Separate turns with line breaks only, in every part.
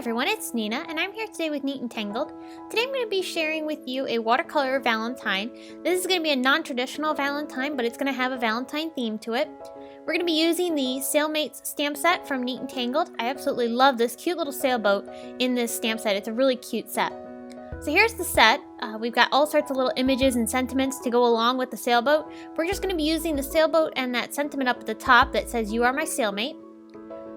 everyone, it's Nina, and I'm here today with Neat and Tangled. Today I'm going to be sharing with you a watercolor Valentine. This is going to be a non-traditional Valentine, but it's going to have a Valentine theme to it. We're going to be using the Sailmates stamp set from Neat and Tangled. I absolutely love this cute little sailboat in this stamp set. It's a really cute set. So here's the set. We've got all sorts of little images and sentiments to go along with the sailboat. We're just going to be using the sailboat and that sentiment up at the top that says, "You are my sailmate."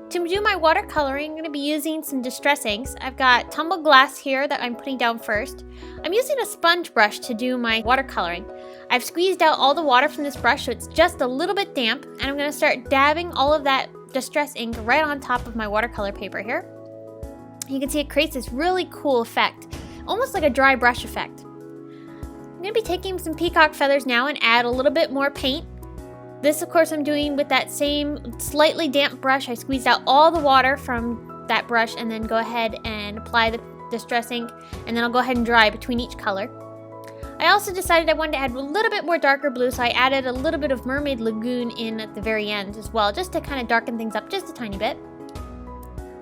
To do my watercoloring, I'm going to be using some distress inks. I've got tumbled glass here that I'm putting down first. I'm using a sponge brush to do my watercoloring. I've squeezed out all the water from this brush so it's just a little bit damp, and I'm going to start dabbing all of that distress ink right on top of my watercolor paper here. You can see it creates this really cool effect, almost like a dry brush effect. I'm going to be taking some peacock feathers now and add a little bit more paint. This, of course, I'm doing with that same slightly damp brush. I squeezed out all the water from that brush and then go ahead and apply the distress ink, and then I'll go ahead and dry between each color. I also decided I wanted to add a little bit more darker blue, so I added a little bit of Mermaid Lagoon in at the very end as well, just to kind of darken things up just a tiny bit.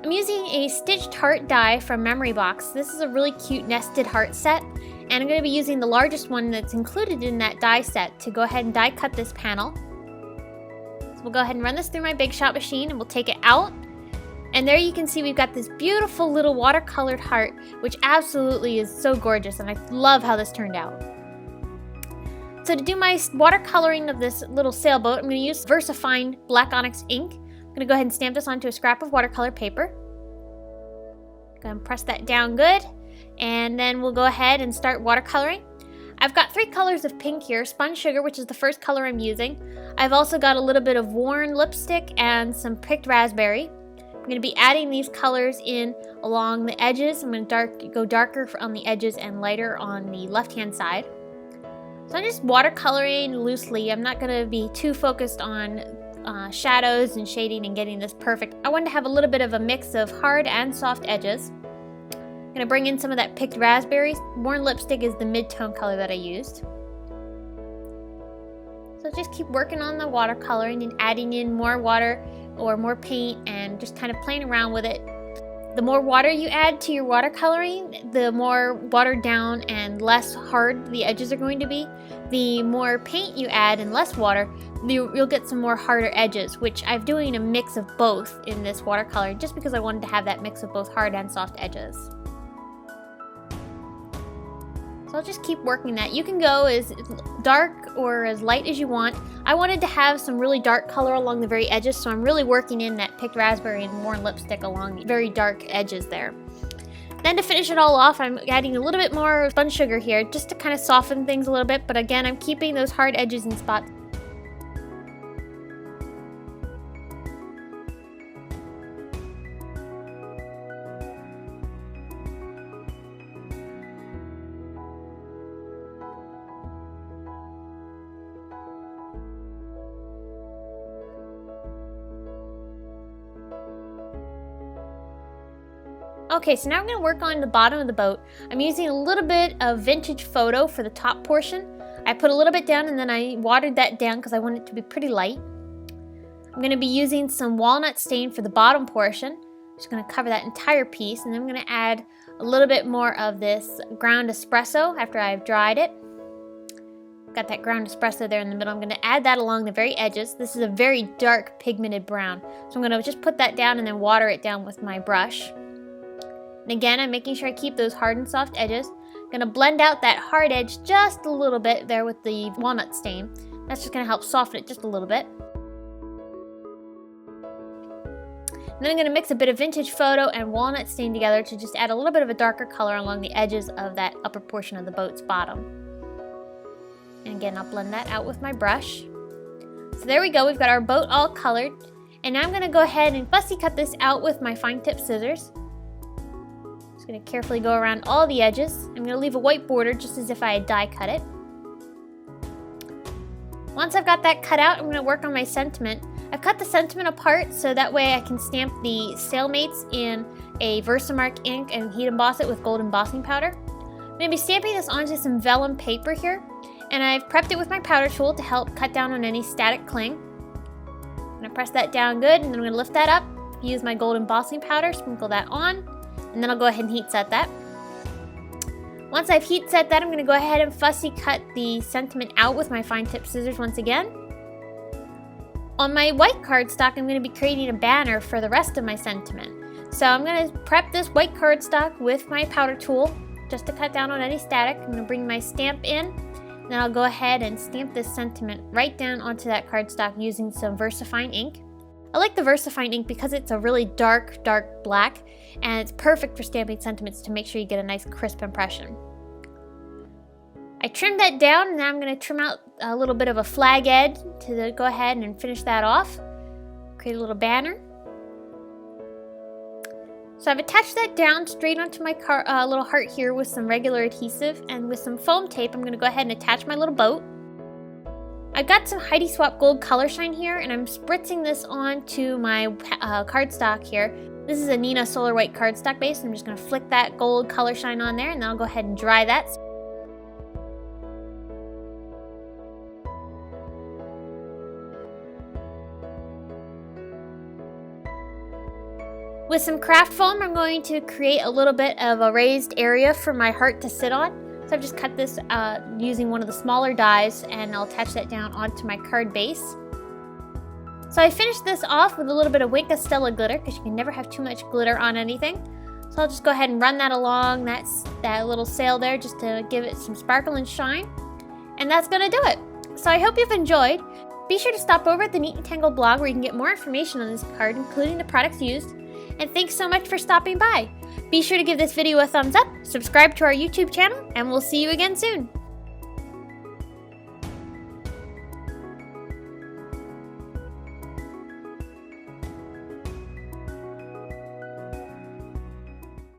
I'm using a stitched heart die from Memory Box. This is a really cute nested heart set, and I'm going to be using the largest one that's included in that die set to go ahead and die cut this panel. We'll go ahead and run this through my Big Shot machine and we'll take it out. And there you can see we've got this beautiful little watercolored heart, which absolutely is so gorgeous, and I love how this turned out. So to do my watercoloring of this little sailboat, I'm going to use VersaFine Black Onyx ink. I'm going to go ahead and stamp this onto a scrap of watercolor paper. Go ahead and press that down good, and then we'll go ahead and start watercoloring. I've got 3 colors of pink here: Spun Sugar, which is the first color I'm using. I've also got a little bit of Worn Lipstick and some Picked Raspberry. I'm going to be adding these colors in along the edges. I'm going to go darker on the edges and lighter on the left-hand side. So I'm just watercoloring loosely. I'm not going to be too focused on shadows and shading and getting this perfect. I wanted to have a little bit of a mix of hard and soft edges. I'm going to bring in some of that Picked Raspberries. Worn Lipstick is the mid-tone color that I used. So just keep working on the watercoloring and adding in more water or more paint and just kind of playing around with it. The more water you add to your watercoloring, the more watered down and less hard the edges are going to be. The more paint you add and less water, you'll get some more harder edges, which I'm doing a mix of both in this watercolor just because I wanted to have that mix of both hard and soft edges. So I'll just keep working that. You can go as dark or as light as you want. I wanted to have some really dark color along the very edges, so I'm really working in that Picked Raspberry and Worn Lipstick along the very dark edges there. Then to finish it all off, I'm adding a little bit more Spun Sugar here just to kind of soften things a little bit, but again, I'm keeping those hard edges in spots. Okay, so now I'm going to work on the bottom of the boat. I'm using a little bit of Vintage Photo for the top portion. I put a little bit down and then I watered that down because I want it to be pretty light. I'm going to be using some Walnut Stain for the bottom portion. I'm just going to cover that entire piece, and then I'm going to add a little bit more of this Ground Espresso after I've dried it. Got that Ground Espresso there in the middle. I'm going to add that along the very edges. This is a very dark pigmented brown, so I'm going to just put that down and then water it down with my brush. And again, I'm making sure I keep those hard and soft edges. I'm going to blend out that hard edge just a little bit there with the Walnut Stain. That's just going to help soften it just a little bit. And then I'm going to mix a bit of Vintage Photo and Walnut Stain together to just add a little bit of a darker color along the edges of that upper portion of the boat's bottom. And again, I'll blend that out with my brush. So there we go, we've got our boat all colored. And now I'm going to go ahead and fussy cut this out with my fine tip scissors. Just going to carefully go around all the edges. I'm going to leave a white border just as if I had die cut it. Once I've got that cut out, I'm going to work on my sentiment. I've cut the sentiment apart so that way I can stamp the Sailmates in a Versamark ink and heat emboss it with gold embossing powder. I'm going to be stamping this onto some vellum paper here, and I've prepped it with my powder tool to help cut down on any static cling. I'm going to press that down good, and then I'm going to lift that up, use my gold embossing powder, sprinkle that on. and then I'll go ahead and heat set that. Once I've heat set that, I'm going to go ahead and fussy cut the sentiment out with my fine tip scissors once again. On my white cardstock, I'm going to be creating a banner for the rest of my sentiment. So I'm going to prep this white cardstock with my powder tool just to cut down on any static. I'm going to bring my stamp in, and then I'll go ahead and stamp this sentiment right down onto that cardstock using some VersaFine ink. I like the VersaFine ink because it's a really dark black, and it's perfect for stamping sentiments to make sure you get a nice crisp impression. I trimmed that down, and now I'm going to trim out a little bit of a flag edge to go ahead and finish that off. Create a little banner. So I've attached that down straight onto my little heart here with some regular adhesive, and with some foam tape I'm going to go ahead and attach my little boat. I've got some Heidi Swap Gold Color Shine here, and I'm spritzing this onto my cardstock here. This is a Neenah Solar White cardstock base, and I'm just going to flick that gold color shine on there, and then I'll go ahead and dry that. With some craft foam, I'm going to create a little bit of a raised area for my heart to sit on. So I've just cut this using one of the smaller dies, and I'll attach that down onto my card base. So I finished this off with a little bit of Wink of Stella glitter, because you can never have too much glitter on anything. So I'll just go ahead and run that along that little sail there just to give it some sparkle and shine. And that's going to do it. So I hope you've enjoyed. Be sure to stop over at the Neat and Tangled blog where you can get more information on this card, including the products used. And thanks so much for stopping by. Be sure to give this video a thumbs up, subscribe to our YouTube channel, and we'll see you again soon.